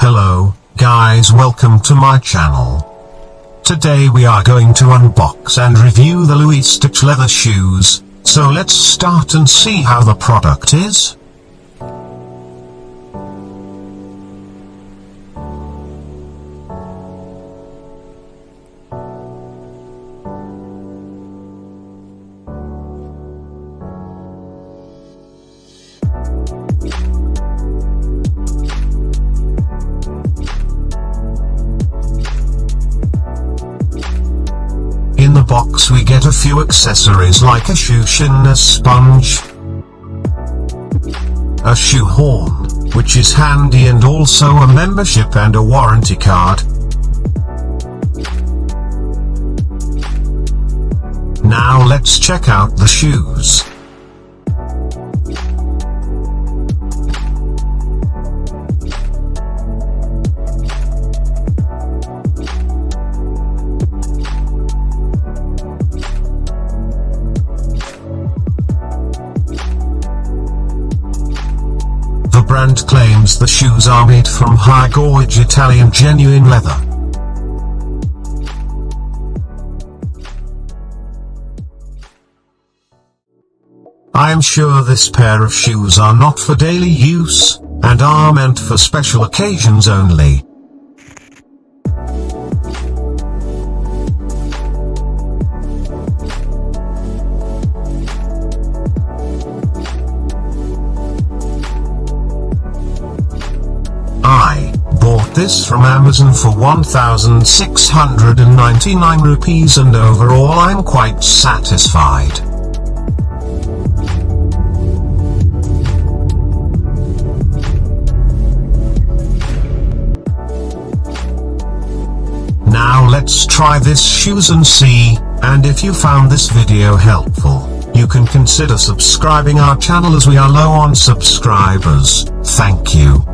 Hello, guys, welcome to my channel. Today we are going to unbox and review the Louis Stitch leather shoes, so let's start and see how the product is. In the box we get a few accessories like a shoe shin, a sponge, a shoe horn, which is handy, and also a membership and a warranty card. Now let's check out the shoes. The brand claims the shoes are made from high-gauge Italian genuine leather. I am sure this pair of shoes are not for daily use, and are meant for special occasions only. I bought this from Amazon for 1,699 rupees, and overall I'm quite satisfied. Now let's try this shoes and see, and if you found this video helpful, you can consider subscribing our channel as we are low on subscribers. Thank you.